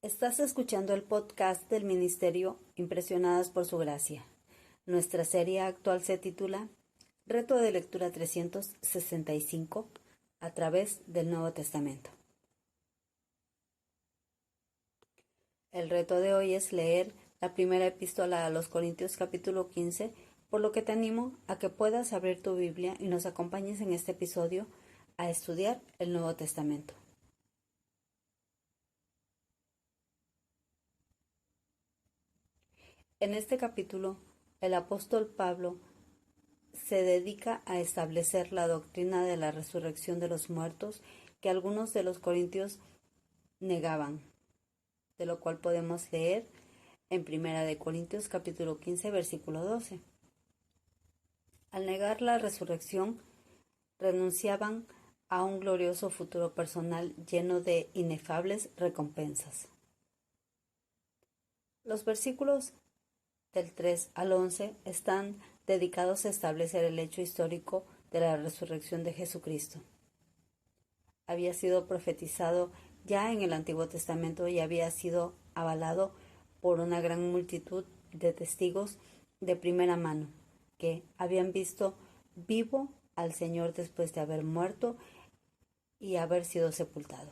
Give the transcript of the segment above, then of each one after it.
Estás escuchando el podcast del Ministerio Impresionadas por Su Gracia. Nuestra serie actual se titula Reto de Lectura 365 a través del Nuevo Testamento. El reto de hoy es leer la primera epístola a los Corintios capítulo 15, por lo que te animo a que puedas abrir tu Biblia y nos acompañes en este episodio a estudiar el Nuevo Testamento. En este capítulo, el apóstol Pablo se dedica a establecer la doctrina de la resurrección de los muertos que algunos de los corintios negaban, de lo cual podemos leer en 1 Corintios capítulo 15, versículo 12. Al negar la resurrección, renunciaban a un glorioso futuro personal lleno de inefables recompensas. Los versículos del 3 al 11 están dedicados a establecer el hecho histórico de la resurrección de Jesucristo. Había sido profetizado ya en el Antiguo Testamento y había sido avalado por una gran multitud de testigos de primera mano que habían visto vivo al Señor después de haber muerto y haber sido sepultado.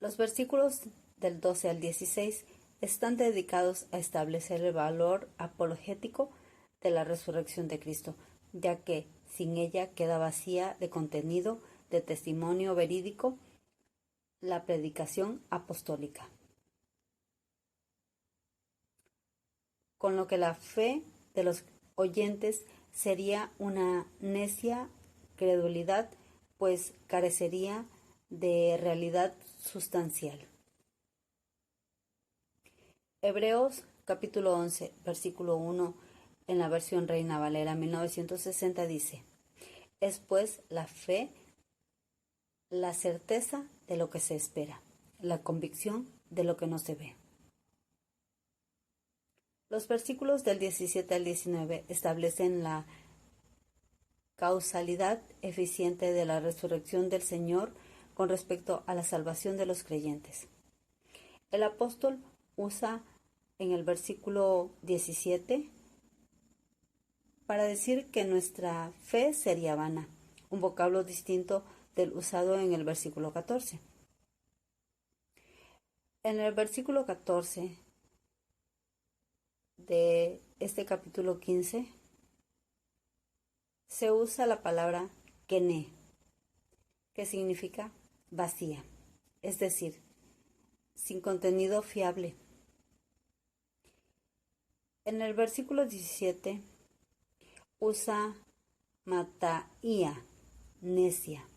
Los versículos del 12 al 16 están dedicados a establecer el valor apologético de la resurrección de Cristo, ya que sin ella queda vacía de contenido, de testimonio verídico, la predicación apostólica. Con lo que la fe de los oyentes sería una necia credulidad, pues carecería de realidad sustancial. Hebreos capítulo 11, versículo 1, en la versión Reina Valera 1960 dice: es pues la fe la certeza de lo que se espera, la convicción de lo que no se ve. Los versículos del 17 al 19 establecen la causalidad eficiente de la resurrección del Señor con respecto a la salvación de los creyentes. El apóstol usa en el versículo 17 para decir que nuestra fe sería vana, un vocablo distinto del usado en el versículo 14. En el versículo 14 de este capítulo 15 se usa la palabra kene, que significa vacía, es decir, sin contenido fiable. En el versículo 17 usa mataía, necia,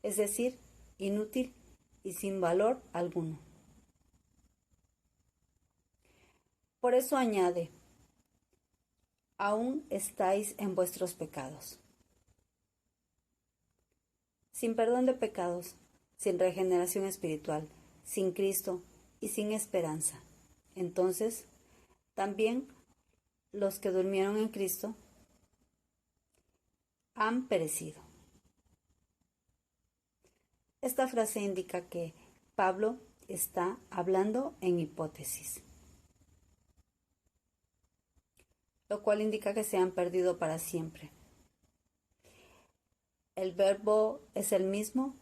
es decir, inútil y sin valor alguno. Por eso añade: aún estáis en vuestros pecados. Sin perdón de pecados, sin regeneración espiritual, sin Cristo y sin esperanza. Entonces, también los que durmieron en Cristo han perecido. Esta frase indica que Pablo está hablando en hipótesis, lo cual indica que se han perdido para siempre. El verbo es el mismo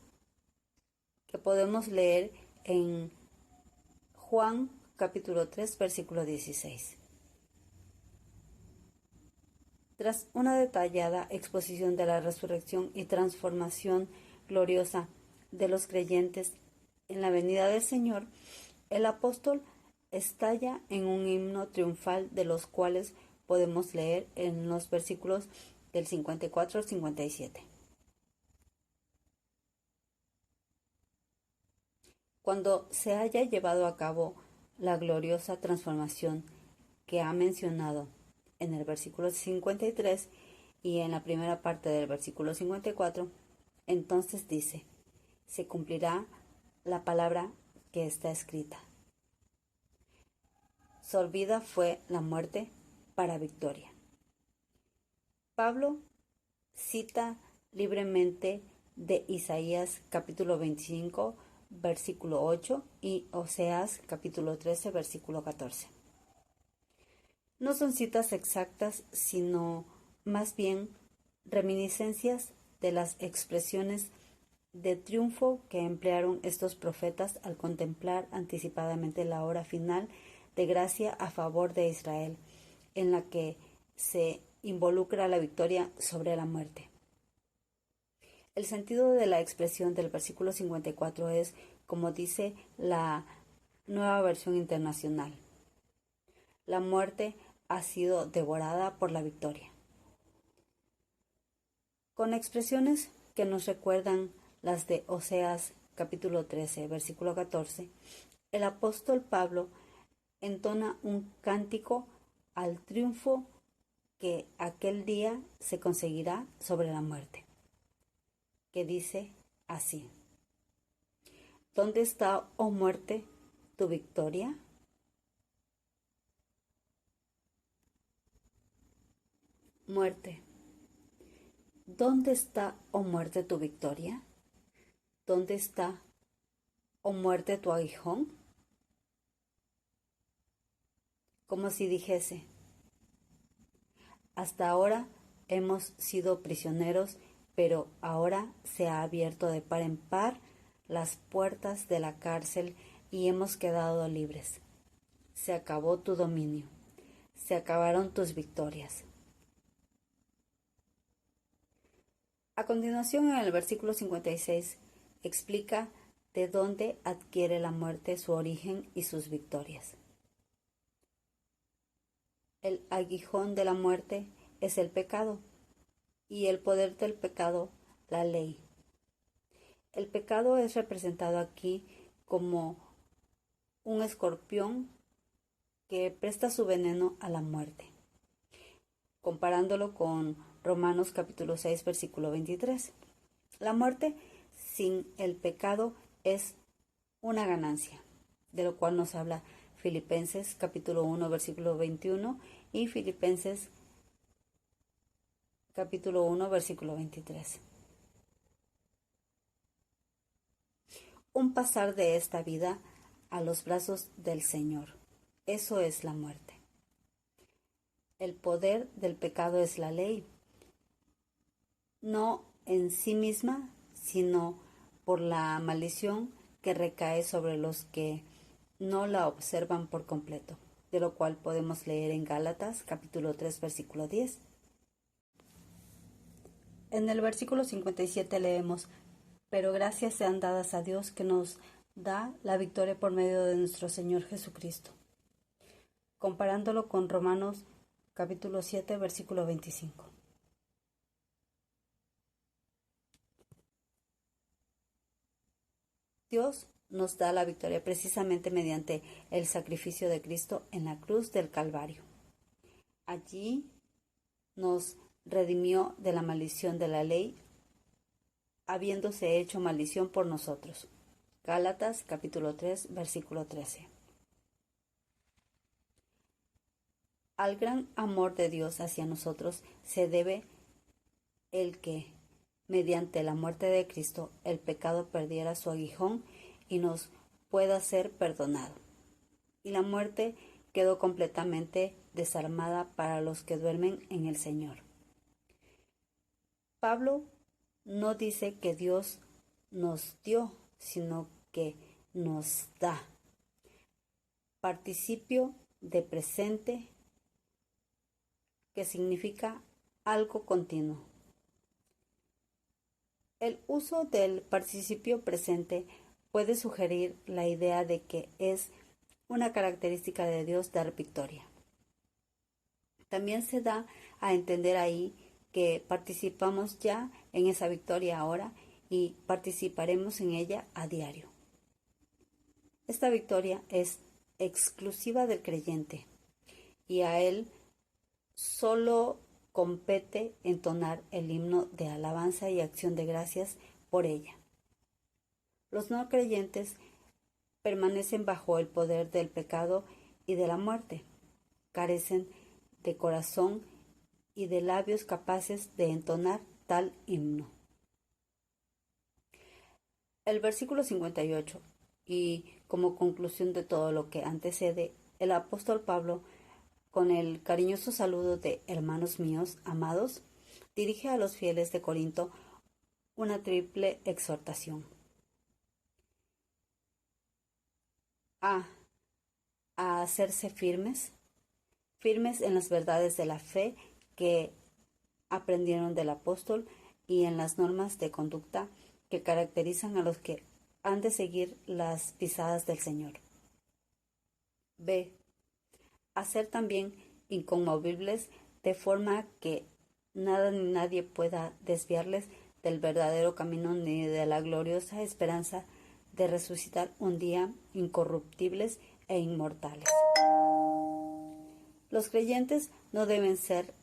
que podemos leer en Juan capítulo 3, versículo 16. Tras una detallada exposición de la resurrección y transformación gloriosa de los creyentes en la venida del Señor, el apóstol estalla en un himno triunfal de los cuales podemos leer en los versículos del 54 al 57. Cuando se haya llevado a cabo la gloriosa transformación que ha mencionado en el versículo 53 y en la primera parte del versículo 54, entonces dice: se cumplirá la palabra que está escrita. Sorbida fue la muerte para victoria. Pablo cita libremente de Isaías capítulo 25, versículo 8 y Oseas capítulo 13, versículo 14. No son citas exactas, sino más bien reminiscencias de las expresiones de triunfo que emplearon estos profetas al contemplar anticipadamente la hora final de gracia a favor de Israel, en la que se involucra la victoria sobre la muerte. El sentido de la expresión del versículo 54 es, como dice la Nueva Versión Internacional: la muerte ha sido devorada por la victoria. Con expresiones que nos recuerdan las de Oseas capítulo 13, versículo 14, el apóstol Pablo entona un cántico al triunfo que aquel día se conseguirá sobre la muerte, que dice así: ¿Dónde está, oh muerte, tu victoria? Muerte, ¿dónde está, oh muerte, tu victoria? ¿Dónde está, oh muerte, tu aguijón? Como si dijese: hasta ahora hemos sido prisioneros, pero ahora se ha abierto de par en par las puertas de la cárcel y hemos quedado libres. Se acabó tu dominio, se acabaron tus victorias. A continuación, en el versículo 56, explica de dónde adquiere la muerte su origen y sus victorias. El aguijón de la muerte es el pecado, y el poder del pecado, la ley. El pecado es representado aquí como un escorpión que presta su veneno a la muerte, comparándolo con Romanos capítulo 6, versículo 23. La muerte sin el pecado es una ganancia, de lo cual nos habla Filipenses capítulo 1, versículo 21 y Filipenses capítulo 1, versículo 23. Un pasar de esta vida a los brazos del Señor. Eso es la muerte. El poder del pecado es la ley, no en sí misma, sino por la maldición que recae sobre los que no la observan por completo, de lo cual podemos leer en Gálatas capítulo 3, versículo 10. En el versículo 57 leemos: pero gracias sean dadas a Dios que nos da la victoria por medio de nuestro Señor Jesucristo, comparándolo con Romanos capítulo 7, versículo 25. Dios nos da la victoria precisamente mediante el sacrificio de Cristo en la cruz del Calvario. Allí nos redimió de la maldición de la ley, habiéndose hecho maldición por nosotros. Gálatas capítulo 3, versículo 13. Al gran amor de Dios hacia nosotros se debe el que, mediante la muerte de Cristo, el pecado perdiera su aguijón y nos pueda ser perdonado. Y la muerte quedó completamente desarmada para los que duermen en el Señor. Pablo no dice que Dios nos dio, sino que nos da. Participio de presente, que significa algo continuo. El uso del participio presente puede sugerir la idea de que es una característica de Dios dar victoria. También se da a entender ahí que participamos ya en esa victoria ahora y participaremos en ella a diario. Esta victoria es exclusiva del creyente y a él solo compete entonar el himno de alabanza y acción de gracias por ella. Los no creyentes permanecen bajo el poder del pecado y de la muerte. Carecen de corazón y de labios capaces de entonar tal himno. El versículo 58 Y como conclusión de todo lo que antecede, el apóstol Pablo, con el cariñoso saludo de hermanos míos, amados, dirige a los fieles de Corinto una triple exhortación. A. A hacerse firmes en las verdades de la fe que aprendieron del apóstol y en las normas de conducta que caracterizan a los que han de seguir las pisadas del Señor. B. A ser también inconmovibles de forma que nada ni nadie pueda desviarles del verdadero camino ni de la gloriosa esperanza de resucitar un día incorruptibles e inmortales. Los creyentes no deben ser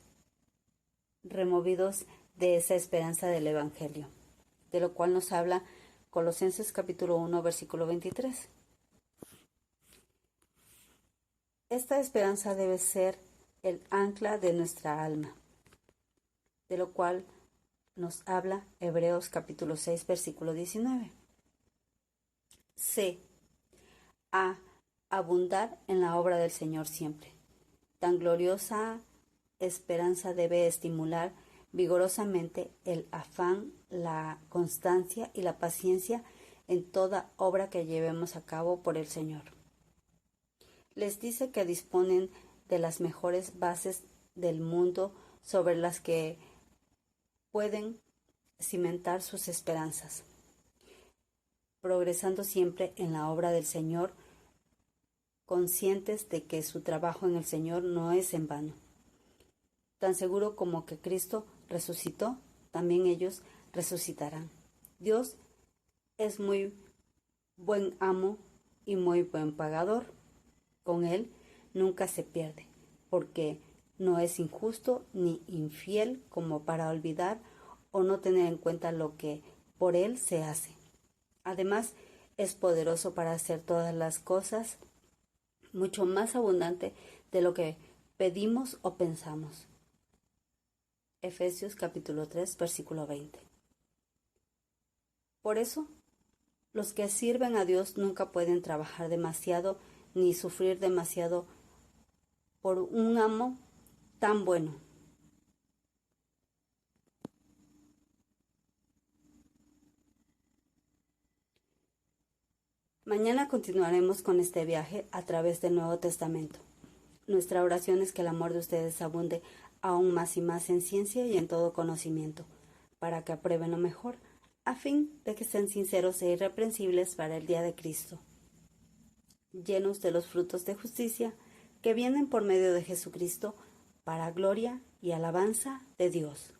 removidos de esa esperanza del Evangelio, de lo cual nos habla Colosenses capítulo 1, versículo 23. Esta esperanza debe ser el ancla de nuestra alma, de lo cual nos habla Hebreos capítulo 6, versículo 19. C. A abundar en la obra del Señor siempre. Tan gloriosa esperanza debe estimular vigorosamente el afán, la constancia y la paciencia en toda obra que llevemos a cabo por el Señor. Les dice que disponen de las mejores bases del mundo sobre las que pueden cimentar sus esperanzas, progresando siempre en la obra del Señor, conscientes de que su trabajo en el Señor no es en vano. Tan seguro como que Cristo resucitó, también ellos resucitarán. Dios es muy buen amo y muy buen pagador. Con Él nunca se pierde, porque no es injusto ni infiel como para olvidar o no tener en cuenta lo que por Él se hace. Además, es poderoso para hacer todas las cosas mucho más abundante de lo que pedimos o pensamos. Efesios capítulo 3, versículo 20. Por eso, los que sirven a Dios nunca pueden trabajar demasiado ni sufrir demasiado por un amo tan bueno. Mañana continuaremos con este viaje a través del Nuevo Testamento. Nuestra oración es que el amor de ustedes abunde aún más y más en ciencia y en todo conocimiento, para que aprueben lo mejor, a fin de que estén sinceros e irreprensibles para el día de Cristo, llenos de los frutos de justicia que vienen por medio de Jesucristo, para gloria y alabanza de Dios.